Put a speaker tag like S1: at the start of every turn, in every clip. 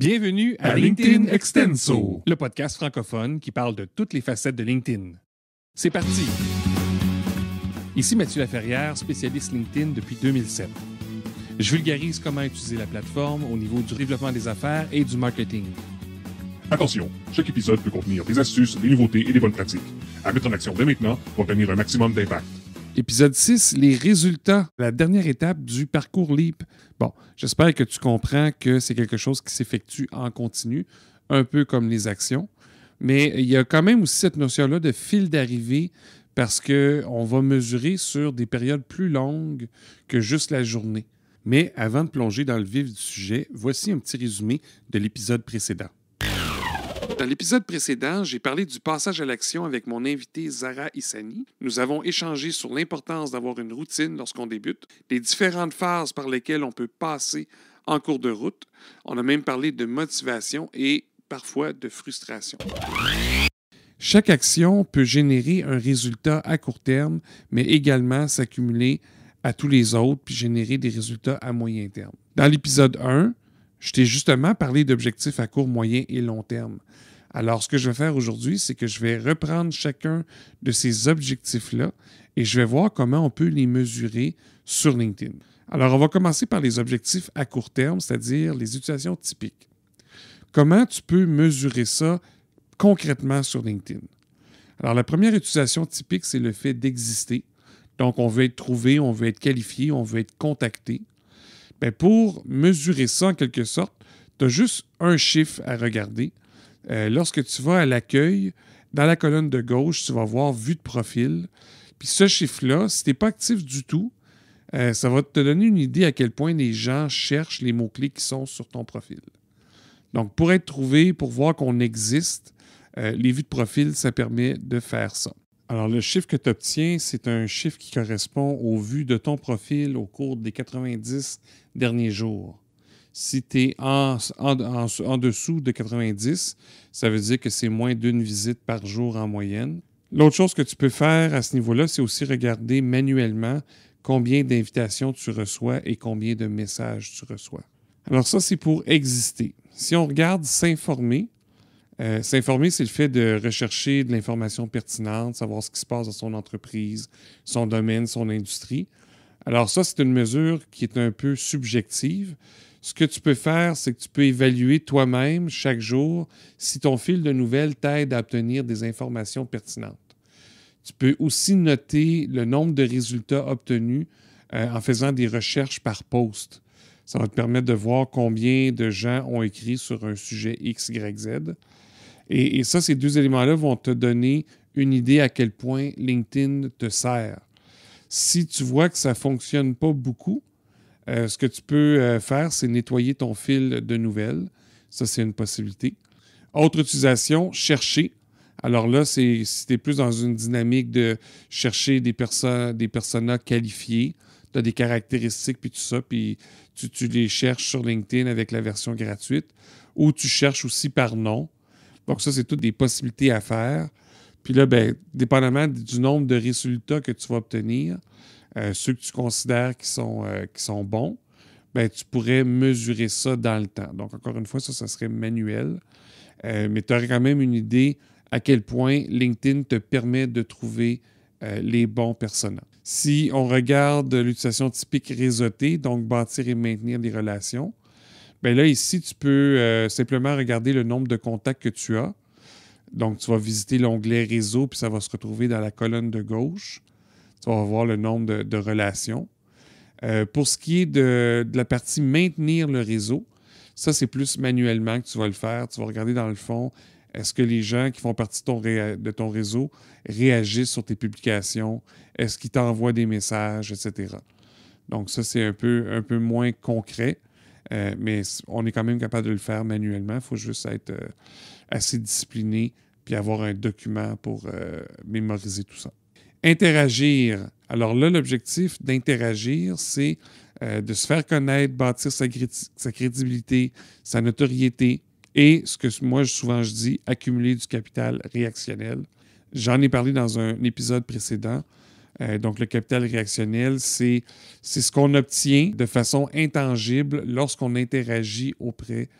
S1: Bienvenue à LinkedIn Extenso, le podcast francophone qui parle de toutes les facettes de LinkedIn. C'est parti! Ici Mathieu Laferrière, spécialiste LinkedIn depuis 2007. Je vulgarise comment utiliser la plateforme au niveau du développement des affaires et du marketing.
S2: Attention, chaque épisode peut contenir des astuces, des nouveautés et des bonnes pratiques. À mettre en action dès maintenant pour obtenir un maximum d'impact.
S1: Épisode 6, les résultats, la dernière étape du parcours LEAP. Bon, j'espère que tu comprends que c'est quelque chose qui s'effectue en continu, un peu comme les actions. Mais il y a quand même aussi cette notion-là de fil d'arrivée parce qu'on va mesurer sur des périodes plus longues que juste la journée. Mais avant de plonger dans le vif du sujet, voici un petit résumé de l'épisode précédent. Dans l'épisode précédent, j'ai parlé du passage à l'action avec mon invité Zara Issani. Nous avons échangé sur l'importance d'avoir une routine lorsqu'on débute, les différentes phases par lesquelles on peut passer en cours de route. On a même parlé de motivation et parfois de frustration. Chaque action peut générer un résultat à court terme, mais également s'accumuler à tous les autres puis générer des résultats à moyen terme. Dans l'épisode 1, je t'ai justement parlé d'objectifs à court, moyen et long terme. Alors, ce que je vais faire aujourd'hui, c'est que je vais reprendre chacun de ces objectifs-là et je vais voir comment on peut les mesurer sur LinkedIn. Alors, on va commencer par les objectifs à court terme, c'est-à-dire les utilisations typiques. Comment tu peux mesurer ça concrètement sur LinkedIn? Alors, la première utilisation typique, c'est le fait d'exister. Donc, on veut être trouvé, on veut être qualifié, on veut être contacté. Bien, pour mesurer ça, en quelque sorte, tu as juste un chiffre à regarder. Lorsque tu vas à l'accueil, dans la colonne de gauche, tu vas voir « Vue de profil ». Puis ce chiffre-là, si tu n'es pas actif du tout, ça va te donner une idée à quel point les gens cherchent les mots-clés qui sont sur ton profil. Donc, pour être trouvé, pour voir qu'on existe, les vues de profil, ça permet de faire ça. Alors, le chiffre que tu obtiens, c'est un chiffre qui correspond aux vues de ton profil au cours des 90 derniers jours. Si tu es en dessous de 90, ça veut dire que c'est moins d'une visite par jour en moyenne. L'autre chose que tu peux faire à ce niveau-là, c'est aussi regarder manuellement combien d'invitations tu reçois et combien de messages tu reçois. Alors ça, c'est pour exister. Si on regarde s'informer, s'informer, c'est le fait de rechercher de l'information pertinente, savoir ce qui se passe dans son entreprise, son domaine, son industrie. Alors ça, c'est une mesure qui est un peu subjective. Ce que tu peux faire, c'est que tu peux évaluer toi-même chaque jour si ton fil de nouvelles t'aide à obtenir des informations pertinentes. Tu peux aussi noter le nombre de résultats obtenus en faisant des recherches par post. Ça va te permettre de voir combien de gens ont écrit sur un sujet X, Y, Z. Et ça, ces deux éléments-là vont te donner une idée à quel point LinkedIn te sert. Si tu vois que ça ne fonctionne pas beaucoup, ce que tu peux faire, c'est nettoyer ton fil de nouvelles. Ça, c'est une possibilité. Autre utilisation, chercher. Alors là, si tu es plus dans une dynamique de chercher des personas qualifiés, tu as des caractéristiques puis tout ça, puis tu les cherches sur LinkedIn avec la version gratuite, ou tu cherches aussi par nom. Donc ça, c'est toutes des possibilités à faire. Puis là, bien, dépendamment du nombre de résultats que tu vas obtenir, ceux que tu considères qui sont bons, bien, tu pourrais mesurer ça dans le temps. Donc, encore une fois, ça serait manuel. Mais tu aurais quand même une idée à quel point LinkedIn te permet de trouver les bons personas. Si on regarde l'utilisation typique réseautée, donc bâtir et maintenir des relations, bien là, ici, tu peux simplement regarder le nombre de contacts que tu as. Donc, tu vas visiter l'onglet « Réseau » puis ça va se retrouver dans la colonne de gauche. Tu vas voir le nombre de relations. Pour ce qui est de la partie « Maintenir le réseau », ça, c'est plus manuellement que tu vas le faire. Tu vas regarder dans le fond, est-ce que les gens qui font partie de ton réseau réagissent sur tes publications? Est-ce qu'ils t'envoient des messages, etc. Donc, ça, c'est un peu moins concret, mais on est quand même capable de le faire manuellement. Il faut juste être assez discipliné puis avoir un document pour mémoriser tout ça. Interagir. Alors là, l'objectif d'interagir, c'est de se faire connaître, bâtir sa crédibilité, sa notoriété et, ce que moi, souvent je dis, accumuler du capital réactionnel. J'en ai parlé dans un épisode précédent. Donc, le capital réactionnel, c'est ce qu'on obtient de façon intangible lorsqu'on interagit auprès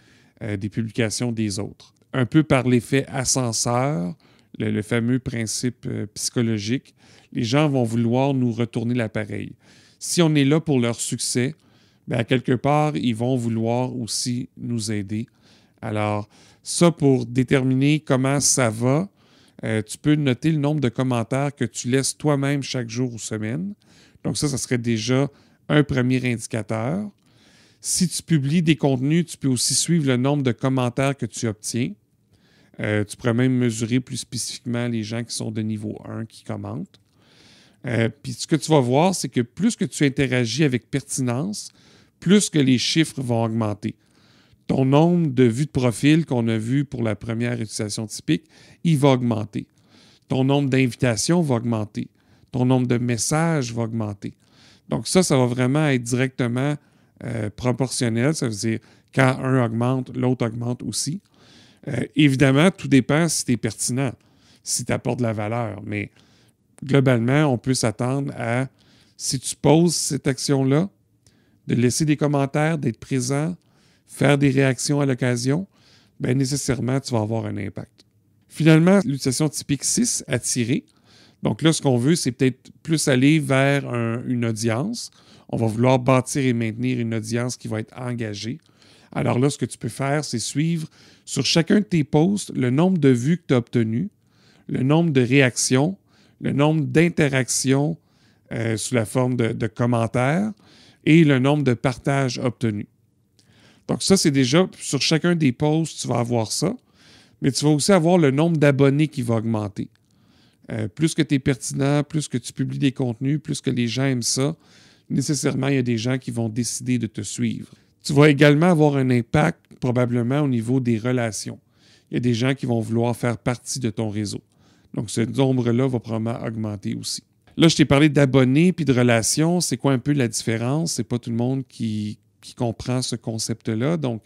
S1: des publications des autres. Un peu par l'effet ascenseur, le fameux principe psychologique, les gens vont vouloir nous retourner l'appareil. Si on est là pour leur succès, bien, à quelque part, ils vont vouloir aussi nous aider. Alors, ça, pour déterminer comment ça va, tu peux noter le nombre de commentaires que tu laisses toi-même chaque jour ou semaine. Donc ça serait déjà un premier indicateur. Si tu publies des contenus, tu peux aussi suivre le nombre de commentaires que tu obtiens. Tu pourrais même mesurer plus spécifiquement les gens qui sont de niveau 1 qui commentent. Puis ce que tu vas voir, c'est que plus que tu interagis avec pertinence, plus que les chiffres vont augmenter. Ton nombre de vues de profil qu'on a vu pour la première utilisation typique, il va augmenter. Ton nombre d'invitations va augmenter. Ton nombre de messages va augmenter. Donc ça va vraiment être directement proportionnel. Ça veut dire quand un augmente, l'autre augmente aussi. Évidemment, tout dépend si tu es pertinent, si tu apportes de la valeur. Mais globalement, on peut s'attendre à, si tu poses cette action-là, de laisser des commentaires, d'être présent, faire des réactions à l'occasion, bien nécessairement, tu vas avoir un impact. Finalement, l'utilisation typique 6, attirer. Donc là, ce qu'on veut, c'est peut-être plus aller vers une audience. On va vouloir bâtir et maintenir une audience qui va être engagée. Alors là, ce que tu peux faire, c'est suivre sur chacun de tes posts le nombre de vues que tu as obtenues, le nombre de réactions, le nombre d'interactions sous la forme de commentaires et le nombre de partages obtenus. Donc ça, c'est déjà, sur chacun des posts, tu vas avoir ça, mais tu vas aussi avoir le nombre d'abonnés qui va augmenter. Plus que tu es pertinent, plus que tu publies des contenus, plus que les gens aiment ça, nécessairement, il y a des gens qui vont décider de te suivre. Tu vas également avoir un impact probablement au niveau des relations. Il y a des gens qui vont vouloir faire partie de ton réseau. Donc, ce nombre-là va probablement augmenter aussi. Là, je t'ai parlé d'abonnés puis de relations. C'est quoi un peu la différence? C'est pas tout le monde qui comprend ce concept-là. Donc,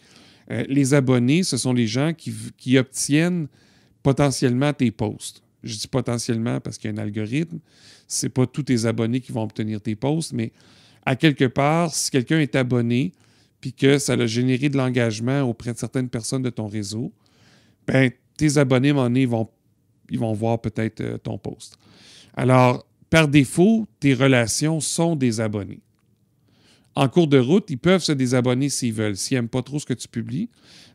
S1: les abonnés, ce sont les gens qui obtiennent potentiellement tes posts. Je dis potentiellement parce qu'il y a un algorithme. Ce n'est pas tous tes abonnés qui vont obtenir tes posts, mais à quelque part, si quelqu'un est abonné puis que ça a généré de l'engagement auprès de certaines personnes de ton réseau, bien, tes abonnés, à un moment donné, ils vont voir peut-être ton post. Alors, par défaut, tes relations sont des abonnés. En cours de route, ils peuvent se désabonner s'ils veulent. S'ils n'aiment pas trop ce que tu publies,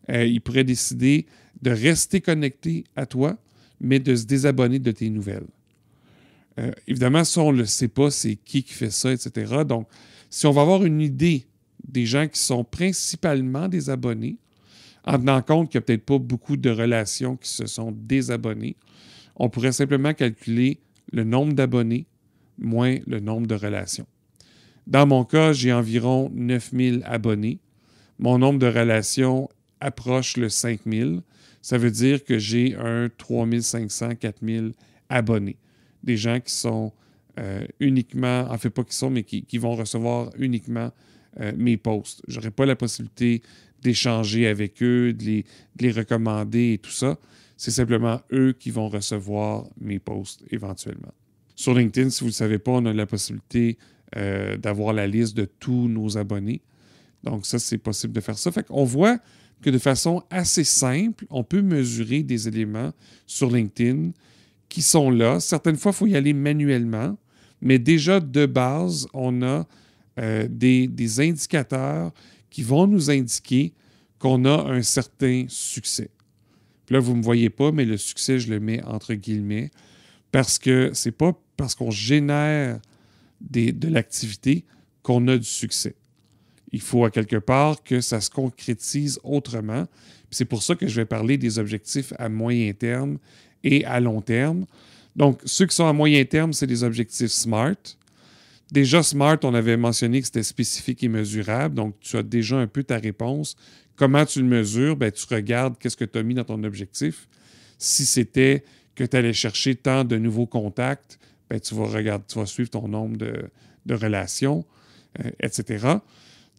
S1: ils pourraient décider de rester connectés à toi, mais de se désabonner de tes nouvelles. Évidemment, ça, on ne le sait pas, c'est qui fait ça, etc. Donc, si on va avoir une idée des gens qui sont principalement des abonnés, en tenant compte qu'il n'y a peut-être pas beaucoup de relations qui se sont désabonnées, on pourrait simplement calculer le nombre d'abonnés moins le nombre de relations. Dans mon cas, j'ai environ 9000 abonnés. Mon nombre de relations approche le 5000. Ça veut dire que j'ai un 3500, 4000 abonnés. Des gens qui sont uniquement, en fait pas qui sont, mais qui vont recevoir uniquement mes posts. Je n'aurai pas la possibilité d'échanger avec eux, de les recommander et tout ça. C'est simplement eux qui vont recevoir mes posts éventuellement. Sur LinkedIn, si vous ne le savez pas, on a la possibilité d'avoir la liste de tous nos abonnés. Donc ça, c'est possible de faire ça. Fait qu'on voit que de façon assez simple, on peut mesurer des éléments sur LinkedIn qui sont là. Certaines fois, il faut y aller manuellement, mais déjà de base, on a des indicateurs qui vont nous indiquer qu'on a un certain succès. Puis là, vous ne me voyez pas, mais le succès, je le mets entre guillemets, parce que c'est pas parce qu'on génère de l'activité qu'on a du succès. Il faut à quelque part que ça se concrétise autrement. Puis c'est pour ça que je vais parler des objectifs à moyen terme et à long terme. Donc, ceux qui sont à moyen terme, c'est des objectifs SMART. Déjà, SMART, on avait mentionné que c'était spécifique et mesurable. Donc, tu as déjà un peu ta réponse. Comment tu le mesures? Bien, tu regardes qu'est-ce que tu as mis dans ton objectif. Si c'était que tu allais chercher tant de nouveaux contacts, bien, tu vas suivre ton nombre de relations, etc.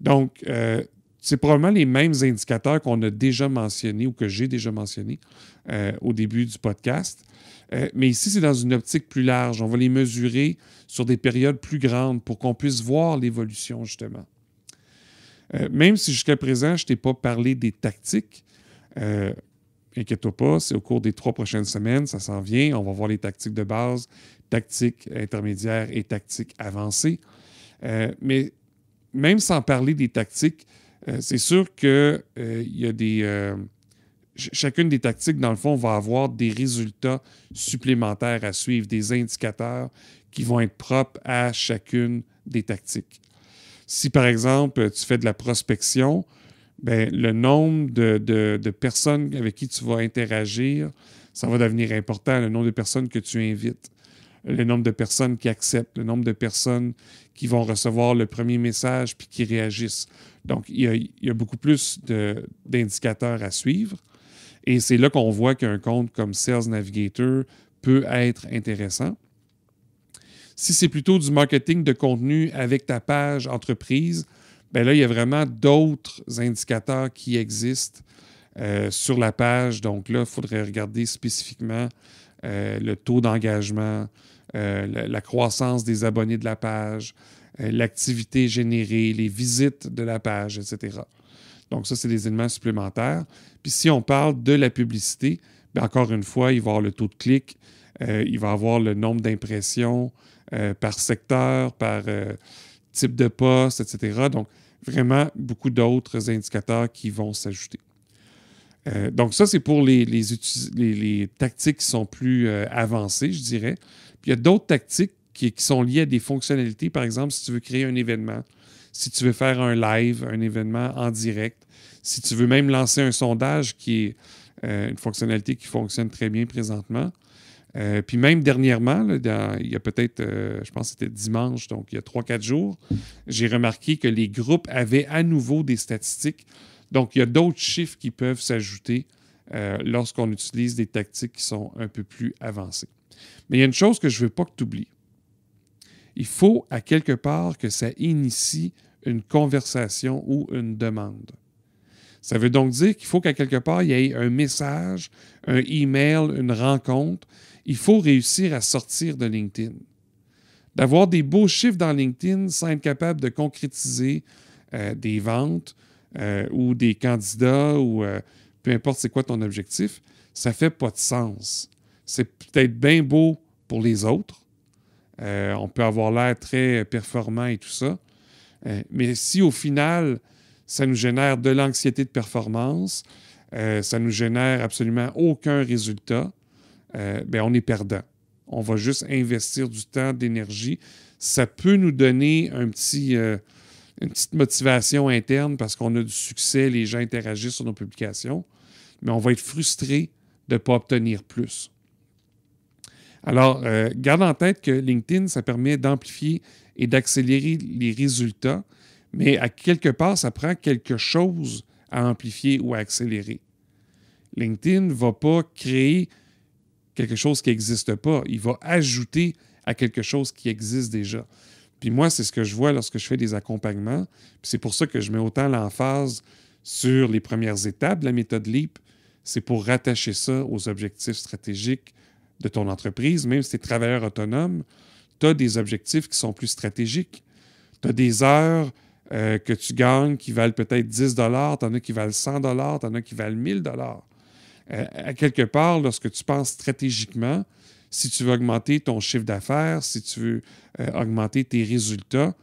S1: Donc, c'est probablement les mêmes indicateurs qu'on a déjà mentionnés ou que j'ai déjà mentionnés au début du podcast. Mais ici, c'est dans une optique plus large. On va les mesurer sur des périodes plus grandes pour qu'on puisse voir l'évolution, justement. Même si jusqu'à présent, je ne t'ai pas parlé des tactiques, Inquiète-toi pas, c'est au cours des 3 prochaines semaines, ça s'en vient. On va voir les tactiques de base, tactiques intermédiaires et tactiques avancées. Mais même sans parler des tactiques, c'est sûr que y a des... chacune des tactiques, dans le fond, va avoir des résultats supplémentaires à suivre, des indicateurs qui vont être propres à chacune des tactiques. Si, par exemple, tu fais de la prospection, bien, le nombre de personnes avec qui tu vas interagir, ça va devenir important, le nombre de personnes que tu invites, le nombre de personnes qui acceptent, le nombre de personnes qui vont recevoir le premier message puis qui réagissent. Donc, il y a beaucoup plus d'indicateurs à suivre. Et c'est là qu'on voit qu'un compte comme Sales Navigator peut être intéressant. Si c'est plutôt du marketing de contenu avec ta page entreprise, bien là, il y a vraiment d'autres indicateurs qui existent sur la page. Donc là, il faudrait regarder spécifiquement le taux d'engagement, la croissance des abonnés de la page, l'activité générée, les visites de la page, etc. Donc ça, c'est des éléments supplémentaires. Puis si on parle de la publicité, bien encore une fois, il va y avoir le taux de clic, il va y avoir le nombre d'impressions par secteur, par type de poste, etc. Donc, vraiment beaucoup d'autres indicateurs qui vont s'ajouter. Donc, ça, c'est pour les tactiques qui sont plus avancées, je dirais. Puis, il y a d'autres tactiques qui sont liées à des fonctionnalités. Par exemple, si tu veux créer un événement, si tu veux faire un live, un événement en direct, si tu veux même lancer un sondage qui est une fonctionnalité qui fonctionne très bien présentement. Puis même dernièrement, là, il y a peut-être, je pense que c'était dimanche, donc il y a 3-4 jours, j'ai remarqué que les groupes avaient à nouveau des statistiques. Donc, il y a d'autres chiffres qui peuvent s'ajouter lorsqu'on utilise des tactiques qui sont un peu plus avancées. Mais il y a une chose que je ne veux pas que tu oublies. Il faut à quelque part que ça initie une conversation ou une demande. Ça veut donc dire qu'il faut qu'à quelque part, il y ait un message, un email, une rencontre. Il faut réussir à sortir de LinkedIn. D'avoir des beaux chiffres dans LinkedIn sans être capable de concrétiser des ventes ou des candidats ou peu importe c'est quoi ton objectif, ça ne fait pas de sens. C'est peut-être bien beau pour les autres. On peut avoir l'air très performant et tout ça. Mais si au final, ça nous génère de l'anxiété de performance, ça nous génère absolument aucun résultat, bien, on est perdant. On va juste investir du temps, d'énergie. Ça peut nous donner une petite motivation interne parce qu'on a du succès, les gens interagissent sur nos publications, mais on va être frustré de ne pas obtenir plus. Alors, garde en tête que LinkedIn, ça permet d'amplifier et d'accélérer les résultats, mais à quelque part, ça prend quelque chose à amplifier ou à accélérer. LinkedIn ne va pas créer quelque chose qui n'existe pas. Il va ajouter à quelque chose qui existe déjà. Puis moi, c'est ce que je vois lorsque je fais des accompagnements. Puis c'est pour ça que je mets autant l'emphase sur les premières étapes de la méthode LEAP. C'est pour rattacher ça aux objectifs stratégiques de ton entreprise. Même si tu es travailleur autonome, tu as des objectifs qui sont plus stratégiques. Tu as des heures que tu gagnes qui valent peut-être 10 $, tu en as qui valent 100 $, tu en as qui valent 1000 $. À quelque part, lorsque tu penses stratégiquement, si tu veux augmenter ton chiffre d'affaires, si tu veux augmenter tes résultats,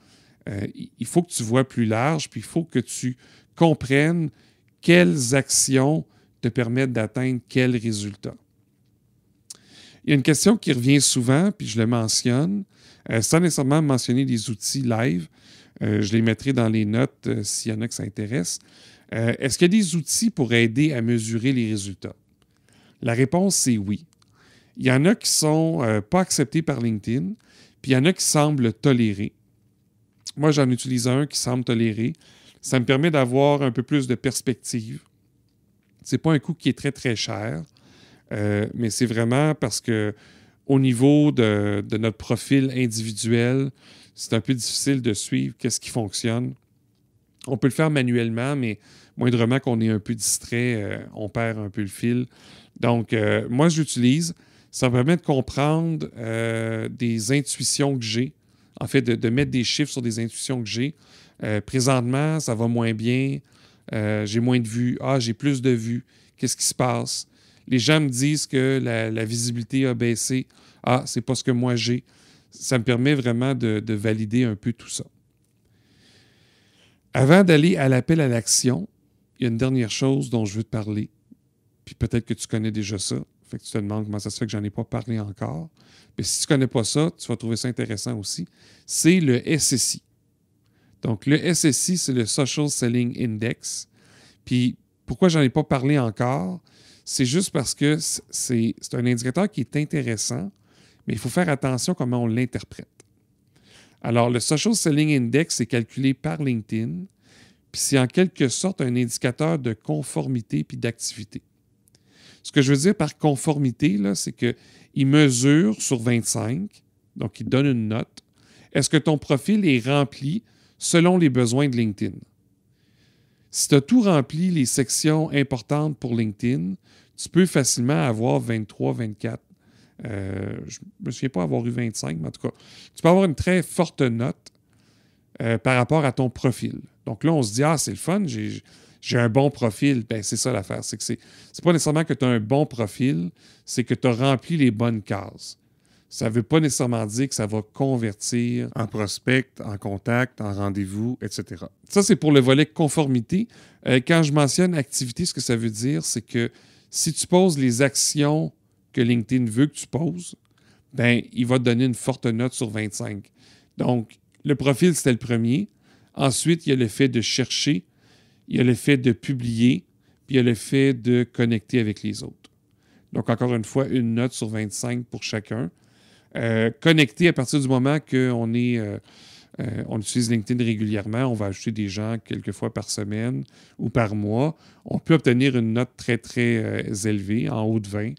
S1: il faut que tu vois plus large, puis il faut que tu comprennes quelles actions te permettent d'atteindre quels résultats. Il y a une question qui revient souvent, puis je le mentionne, sans nécessairement mentionner les outils live. Je les mettrai dans les notes s'il y en a que ça intéresse. Est-ce qu'il y a des outils pour aider à mesurer les résultats? La réponse, c'est oui. Il y en a qui ne sont pas acceptés par LinkedIn, puis il y en a qui semblent tolérer. Moi, j'en utilise un qui semble tolérer. Ça me permet d'avoir un peu plus de perspective. Ce n'est pas un coût qui est très, très cher, mais c'est vraiment parce que au niveau de notre profil individuel, c'est un peu difficile de suivre qu'est-ce qui fonctionne. On peut le faire manuellement, mais moindrement qu'on est un peu distrait, on perd un peu le fil. Donc, moi, je l'utilise. Ça me permet de comprendre des intuitions que j'ai. En fait, de mettre des chiffres sur des intuitions que j'ai. Présentement, ça va moins bien. J'ai moins de vues. Ah, j'ai plus de vues. qu'est-ce qui se passe. Les gens me disent que la visibilité a baissé. Ah, c'est pas ce que moi j'ai. Ça me permet vraiment de valider un peu tout ça. Avant d'aller à l'appel à l'action, il y a une dernière chose dont je veux te parler. Puis peut-être que tu connais déjà ça. Fait que tu te demandes comment ça se fait que j'en ai pas parlé encore. Mais si tu ne connais pas ça, tu vas trouver ça intéressant aussi. C'est le SSI. Donc, le SSI, c'est le Social Selling Index. Puis, pourquoi j'en ai pas parlé encore? C'est juste parce que c'est un indicateur qui est intéressant, mais il faut faire attention comment on l'interprète. Alors, le Social Selling Index est calculé par LinkedIn, puis c'est en quelque sorte un indicateur de conformité puis d'activité. Ce que je veux dire par conformité, là, c'est qu'il mesure sur 25, donc il donne une note. Est-ce que ton profil est rempli selon les besoins de LinkedIn? Si tu as tout rempli les sections importantes pour LinkedIn, tu peux facilement avoir 23, 24. Je ne me souviens pas avoir eu 25, mais en tout cas, tu peux avoir une très forte note par rapport à ton profil. Donc là, on se dit, ah, c'est le fun, j'ai un bon profil. Bien, c'est ça l'affaire. C'est pas nécessairement que tu as un bon profil, c'est que tu as rempli les bonnes cases. Ça ne veut pas nécessairement dire que ça va convertir en prospect, en contact, en rendez-vous, etc. Ça, c'est pour le volet conformité. Quand je mentionne activité, ce que ça veut dire, c'est que si tu poses les actions que LinkedIn veut que tu poses, ben, il va te donner une forte note sur 25. Donc, le profil, c'était le premier. Ensuite, il y a le fait de chercher, il y a le fait de publier, puis il y a le fait de connecter avec les autres. Donc, encore une fois, une note sur 25 pour chacun. Connecter à partir du moment qu'on on utilise LinkedIn régulièrement, on va ajouter des gens quelques fois par semaine ou par mois, on peut obtenir une note très, très élevée, en haut de 20.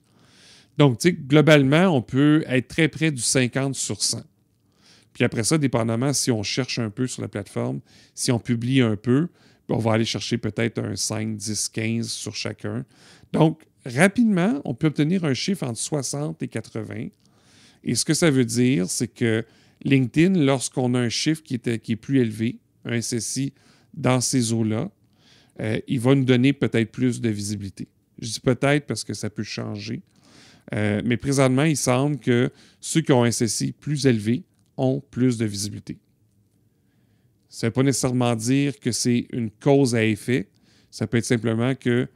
S1: Donc, tu sais, globalement, on peut être très près du 50 sur 100. Puis après ça, dépendamment si on cherche un peu sur la plateforme, si on publie un peu, on va aller chercher peut-être un 5, 10, 15 sur chacun. Donc, rapidement, on peut obtenir un chiffre entre 60 et 80. Et ce que ça veut dire, c'est que LinkedIn, lorsqu'on a un chiffre qui est plus élevé, un SSI dans ces eaux-là, il va nous donner peut-être plus de visibilité. Je dis peut-être parce que ça peut changer. Mais présentement, il semble que ceux qui ont un SSI plus élevé ont plus de visibilité. Ça ne veut pas nécessairement dire que c'est une cause à effet. Ça peut être simplement que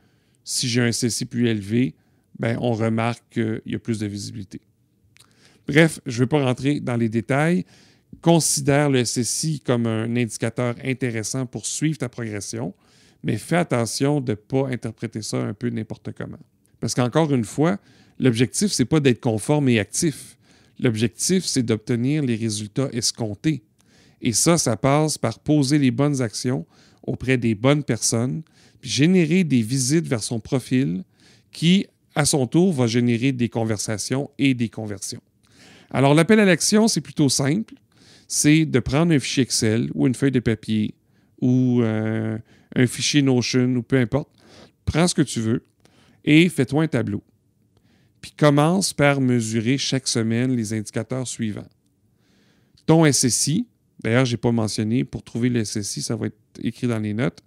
S1: si j'ai un SSI plus élevé, ben, on remarque qu'il y a plus de visibilité. Bref, je ne vais pas rentrer dans les détails. Considère le SSI comme un indicateur intéressant pour suivre ta progression, mais fais attention de ne pas interpréter ça un peu n'importe comment. Parce qu'encore une fois, l'objectif, ce n'est pas d'être conforme et actif. L'objectif, c'est d'obtenir les résultats escomptés. Et ça passe par poser les bonnes actions auprès des bonnes personnes, puis générer des visites vers son profil qui, à son tour, va générer des conversations et des conversions. Alors, l'appel à l'action, c'est plutôt simple. C'est de prendre un fichier Excel ou une feuille de papier ou un fichier Notion ou peu importe. Prends ce que tu veux et fais-toi un tableau. Puis commence par mesurer chaque semaine les indicateurs suivants. Ton SSI, d'ailleurs, je n'ai pas mentionné, pour trouver le SSI, ça va être écrit dans les notes,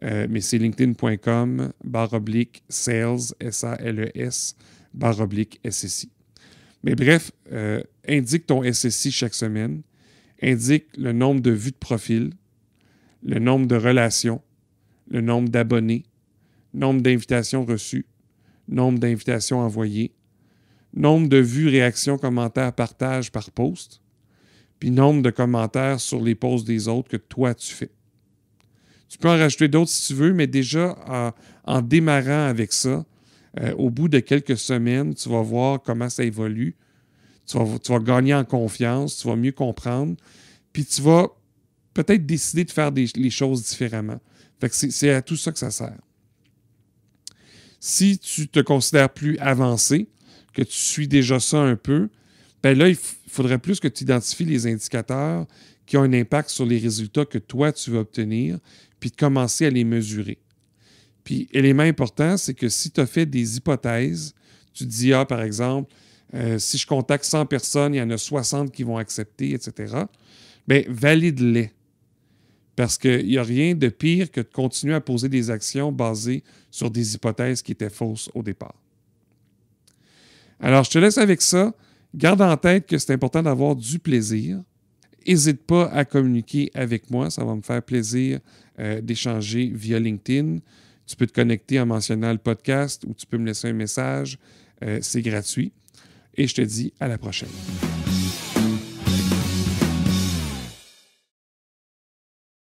S1: mais c'est linkedin.com/sales, SALES/SSI. Mais bref, indique ton SSI chaque semaine, indique le nombre de vues de profil, le nombre de relations, le nombre d'abonnés, nombre d'invitations reçues, nombre d'invitations envoyées, nombre de vues, réactions, commentaires, partages par post, puis nombre de commentaires sur les posts des autres que toi, tu fais. Tu peux en rajouter d'autres si tu veux, mais déjà, en démarrant avec ça, au bout de quelques semaines, tu vas voir comment ça évolue. Tu vas gagner en confiance, tu vas mieux comprendre, puis tu vas peut-être décider de faire les choses différemment. Fait que c'est à tout ça que ça sert. Si tu te considères plus avancé, que tu suis déjà ça un peu, bien là, il faudrait plus que tu identifies les indicateurs qui ont un impact sur les résultats que toi, tu vas obtenir, puis de commencer à les mesurer. Puis, élément important, c'est que si tu as fait des hypothèses, tu te dis, par exemple, si je contacte 100 personnes, il y en a 60 qui vont accepter, etc., bien, valide-les. Parce qu'il n'y a rien de pire que de continuer à poser des actions basées sur des hypothèses qui étaient fausses au départ. Alors, je te laisse avec ça. Garde en tête que c'est important d'avoir du plaisir. N'hésite pas à communiquer avec moi. Ça va me faire plaisir d'échanger via LinkedIn. Tu peux te connecter en mentionnant le podcast ou tu peux me laisser un message. C'est gratuit. Et je te dis à la prochaine.